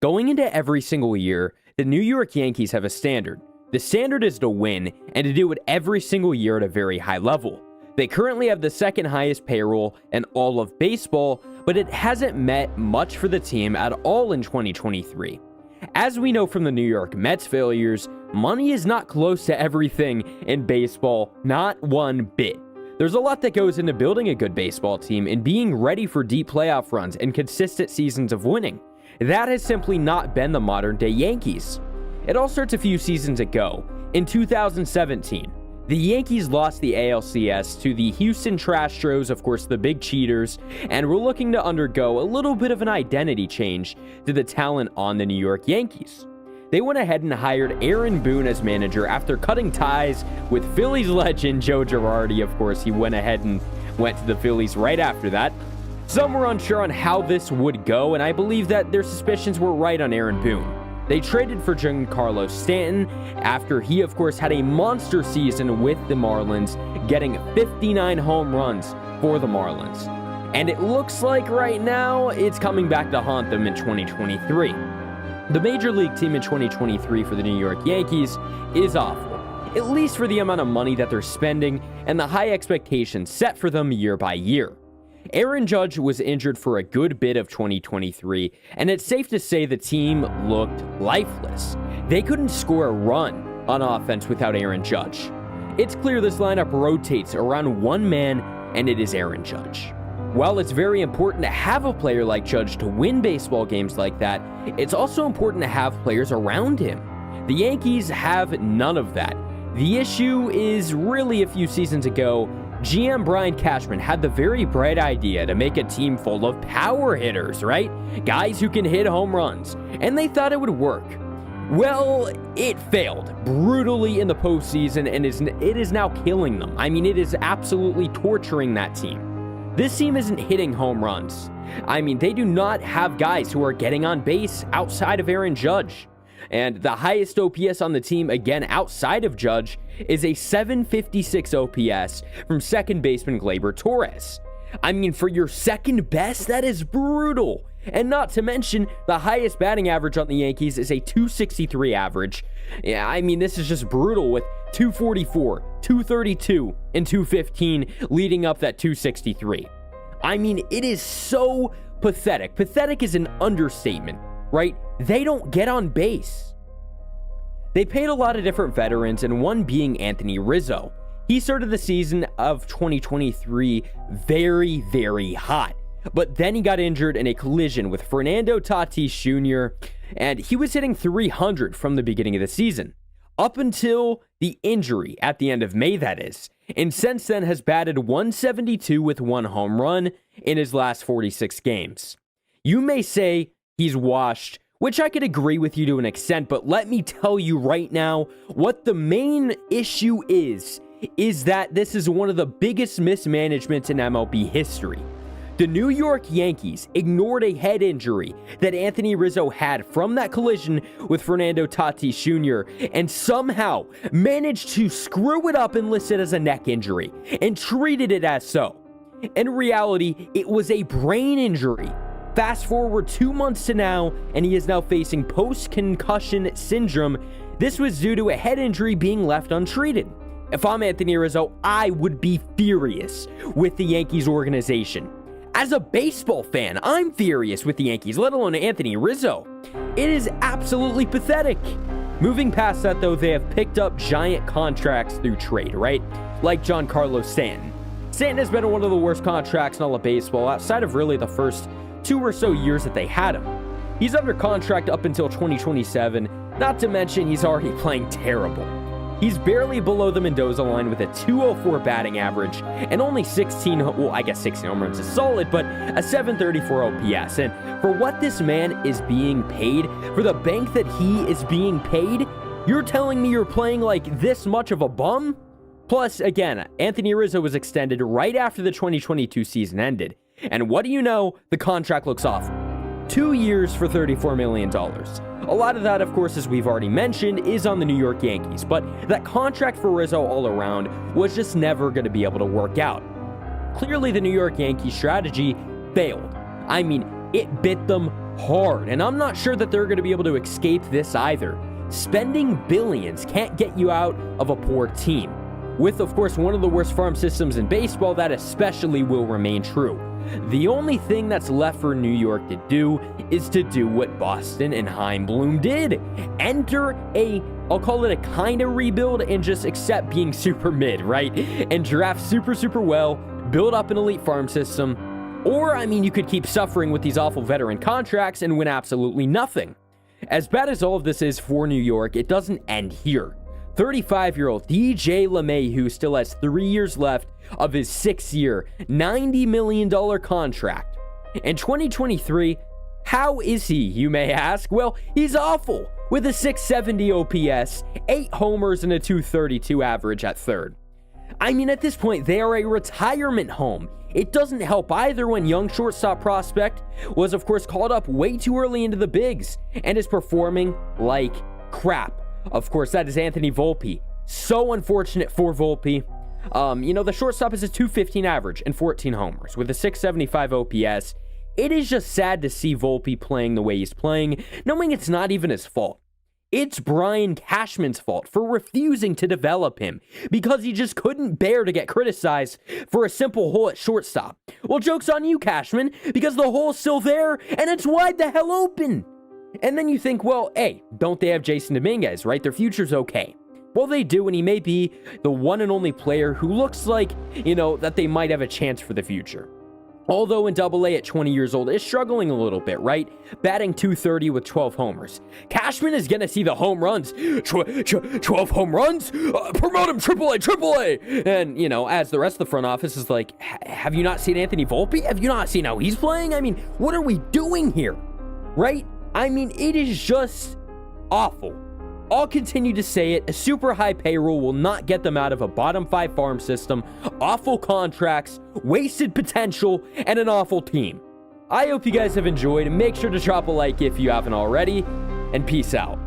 Going into every single year, the New York Yankees have a standard. The standard is to win and to do it every single year at a very high level. They currently have the second highest payroll in all of baseball, but it hasn't met much for the team at all in 2023. As we know from the New York Mets failures, money is not close to everything in baseball, not one bit. There's a lot that goes into building a good baseball team and being ready for deep playoff runs and consistent seasons of winning. That has simply not been the modern-day Yankees. It all starts a few seasons ago. In 2017, the Yankees lost the ALCS to the Houston Astros, of course the big cheaters, and were looking to undergo a little bit of an identity change to the talent on the New York Yankees. They went ahead and hired Aaron Boone as manager after cutting ties with Phillies legend Joe Girardi. Of course, he went ahead and went to the Phillies right after that. Some were unsure on how this would go, and I believe that their suspicions were right on Aaron Boone. They traded for Giancarlo Stanton after he, of course, had a monster season with the Marlins, getting 59 home runs for the Marlins. And it looks like right now it's coming back to haunt them in 2023. The major league team in 2023 for the New York Yankees is awful, at least for the amount of money that they're spending and the high expectations set for them year by year. Aaron Judge was injured for a good bit of 2023, and it's safe to say the team looked lifeless. They couldn't score a run on offense without Aaron Judge. It's clear this lineup rotates around one man, and it is Aaron Judge. While it's very important to have a player like Judge to win baseball games like that, it's also important to have players around him. The Yankees have none of that. The issue is really a few seasons ago, GM Brian Cashman had the very bright idea to make a team full of power hitters, right? Guys who can hit home runs, and they thought it would work. Well, it failed brutally in the postseason, and it is now killing them. I mean, it is absolutely torturing that team. This team isn't hitting home runs. I mean, they do not have guys who are getting on base outside of Aaron Judge. And the highest OPS on the team, again, outside of Judge, is a 756 OPS from second baseman Gleyber Torres. I mean, for your second best, that is brutal. And not to mention, the highest batting average on the Yankees is a 263 average. Yeah, I mean, this is just brutal with 244, 232, and 215 leading up that 263. I mean, it is so pathetic. Pathetic is an understatement, right? They don't get on base. They paid a lot of different veterans, and one being Anthony Rizzo. He started the season of 2023 very, very hot. But then he got injured in a collision with Fernando Tatis Jr., and he was hitting 300 from the beginning of the season, up until the injury at the end of May, that is. And since then has batted 172 with one home run in his last 46 games. You may say he's washed, which I could agree with you to an extent, but let me tell you right now what the main issue is that this is one of the biggest mismanagements in MLB history. The New York Yankees ignored a head injury that Anthony Rizzo had from that collision with Fernando Tatis Jr. and somehow managed to screw it up and list it as a neck injury and treated it as so. In reality, it was a brain injury. Fast forward 2 months to now, and he is now facing post-concussion syndrome. This was due to a head injury being left untreated. If I'm Anthony Rizzo, I would be furious with the Yankees organization. As a baseball fan, I'm furious with the Yankees, let alone Anthony Rizzo. It is absolutely pathetic. Moving past that, though, they have picked up giant contracts through trade, right? Like Giancarlo Stanton. Stanton has been one of the worst contracts in all of baseball, outside of really the first 2 or so years that they had him. He's under contract up until 2027, not to mention he's already playing terrible. He's barely below the Mendoza line with a 204 batting average and only 16 home runs is solid, but a 734 OPS. And for what this man is being paid, for the bank that he is being paid, you're telling me you're playing like this much of a bum? Plus, again, Anthony Rizzo was extended right after the 2022 season ended. And what do you know? The contract looks awful. 2 years for $34 million. A lot of that, of course, as we've already mentioned, is on the New York Yankees, but that contract for Rizzo all around was just never going to be able to work out. Clearly, the New York Yankees strategy failed. I mean, it bit them hard, and I'm not sure that they're going to be able to escape this either. Spending billions can't get you out of a poor team. With, of course, one of the worst farm systems in baseball, that especially will remain true. The only thing that's left for New York to do is to do what Boston and Chaim Bloom did. Enter I'll call it a kind of rebuild and just accept being super mid, right? And draft super well, build up an elite farm system. Or, I mean, you could keep suffering with these awful veteran contracts and win absolutely nothing. As bad as all of this is for New York, it doesn't end here. 35-year-old DJ LeMahieu still has 3 years left of his 6-year, $90 million contract. In 2023, how is he, you may ask? Well, he's awful, with a 670 OPS, 8 homers, and a 232 average at third. I mean, at this point, they are a retirement home. It doesn't help either when young shortstop prospect was, of course, called up way too early into the bigs and is performing like crap. Of course, that is Anthony Volpe. So unfortunate for Volpe. The shortstop is a 215 average and 14 homers with a 675 OPS. It is just sad to see Volpe playing the way he's playing, knowing it's not even his fault. It's Brian Cashman's fault for refusing to develop him because he just couldn't bear to get criticized for a simple hole at shortstop. Well, joke's on you, Cashman, because the hole's still there and it's wide the hell open. And then you think, well, hey, don't they have Jason Dominguez, right? Their future's okay. Well, they do, and he may be the one and only player who looks like, that they might have a chance for the future. Although in AA at 20 years old is struggling a little bit, right? Batting .230 with 12 homers. Cashman is going to see the home runs. 12 home runs? Promote him AAA. And, as the rest of the front office is like, have you not seen Anthony Volpe? Have you not seen how he's playing? I mean, what are we doing here? Right? I mean, it is just awful. I'll continue to say it. A super high payroll will not get them out of a bottom 5 farm system, awful contracts, wasted potential, and an awful team. I hope you guys have enjoyed. Make sure to drop a like if you haven't already, and peace out.